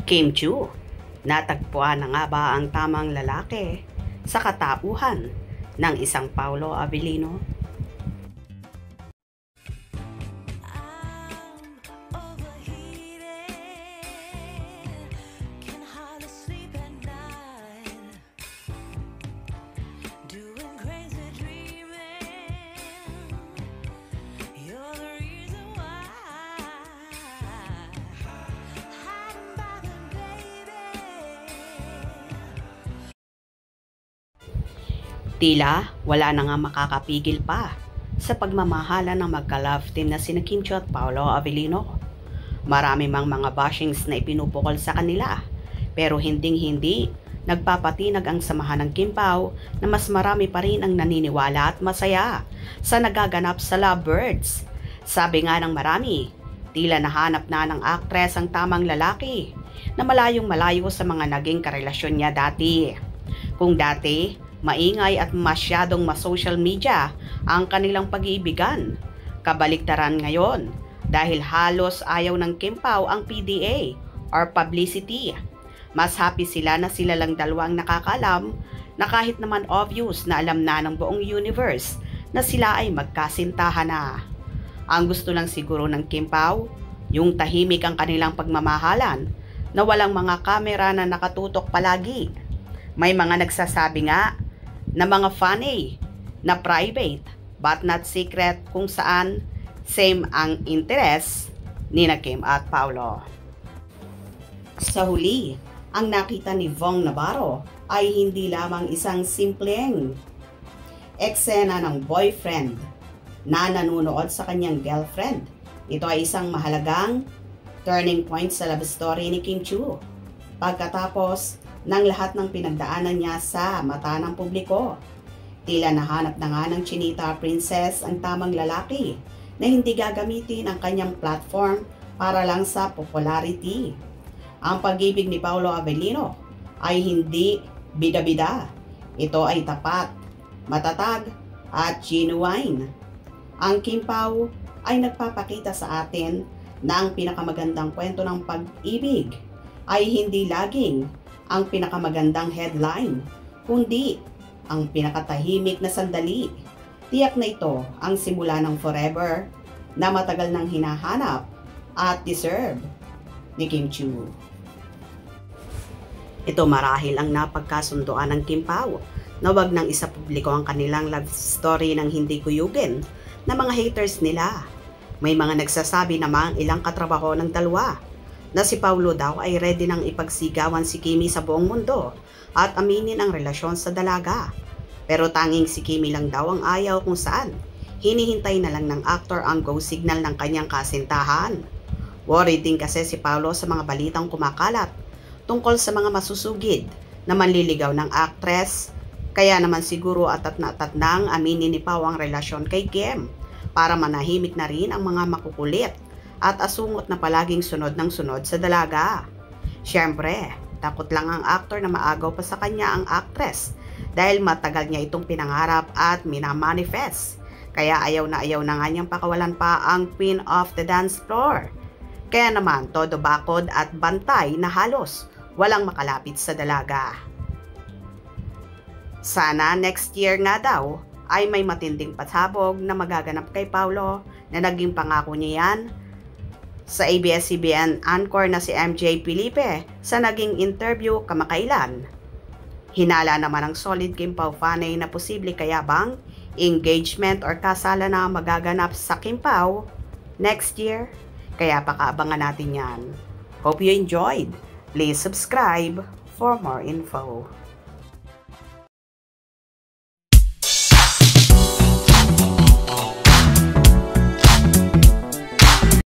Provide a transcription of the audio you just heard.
Kim Chiu, natagpuan na nga ba ang tamang lalaki sa katauhan ng isang Paolo Avellino? Tila wala na nga makakapigil pa sa pagmamahala ng magka-love team na sina Kim Chiu at Paolo Avellino. Marami mang mga bashings na ipinupukol sa kanila, pero hinding-hindi nagpapatinag ang samahan ng Kim Pao na mas marami pa rin ang naniniwala at masaya sa nagaganap sa Lovebirds. Sabi nga ng marami, tila nahanap na ng aktres ang tamang lalaki na malayong malayo sa mga naging karelasyon niya dati. Kung dati, maingay at masyadong ma-social media ang kanilang pag-iibigan, kabaliktaran ngayon dahil halos ayaw ng Kim Pao ang PDA or publicity. Mas happy sila na sila lang dalawang nakakalam na kahit naman obvious na alam na ng buong universe na sila ay magkasintahan na. Ang gusto lang siguro ng Kim Pao, yung tahimik ang kanilang pagmamahalan na walang mga kamera na nakatutok palagi. May mga nagsasabi nga na mga funny, na private, but not secret kung saan same ang interest ni Kim at Paolo. Sa huli, ang nakita ni Vong Navarro ay hindi lamang isang simpleng eksena ng boyfriend na nanunood sa kanyang girlfriend. Ito ay isang mahalagang turning point sa love story ni Kim Chiu. Pagkatapos ng lahat ng pinagdaanan niya sa mata ng publiko, tila nahanap na nga ng Chinita Princess ang tamang lalaki na hindi gagamitin ang kanyang platform para lang sa popularity. Ang pag-ibig ni Paolo Avellino ay hindi bida-bida. Ito ay tapat, matatag at genuine. Ang Kim Pao ay nagpapakita sa atin na ang pinakamagandang kwento ng pag-ibig ay hindi laging ang pinakamagandang headline, kundi ang pinakatahimik na sandali. Tiyak na ito ang simula ng forever na matagal nang hinahanap at deserve ni Kim Chiu. Ito marahil ang napagkasunduan ng Kim Pao na wag nang isapubliko ang kanilang love story ng hindi kuyugin na mga haters nila. May mga nagsasabi namang ilang katrabaho ng dalawa na si Paolo daw ay ready nang ipagsigawan si Kimi sa buong mundo at aminin ang relasyon sa dalaga. Pero tanging si Kimi lang daw ang ayaw kung saan hinihintay na lang ng aktor ang go signal ng kanyang kasintahan. Worried din kasi si Paolo sa mga balitang kumakalat tungkol sa mga masusugid na manliligaw ng aktres, kaya naman siguro atat nang aminin ni Pao ang relasyon kay Kim para manahimik na rin ang mga makukulit at asungot na palaging sunod ng sunod sa dalaga. Siyempre, takot lang ang aktor na maagaw pa sa kanya ang aktres dahil matagal niya itong pinangarap at minamanifest. Kaya ayaw na nga niyang pakawalan pa ang queen of the dance floor. Kaya naman, todo bakod at bantay na halos walang makalapit sa dalaga. Sana next year nga daw ay may matinding pasabog na magaganap kay Paolo na naging pangako niya yan sa ABS-CBN anchor na si MJ Felipe sa naging interview kamakailan. Hinala naman ang solid Kim Pao fanay na posible kaya bang engagement or kasalan na magaganap sa Kim Pao next year? Kaya pakaabangan natin yan. Hope you enjoyed. Please subscribe for more info.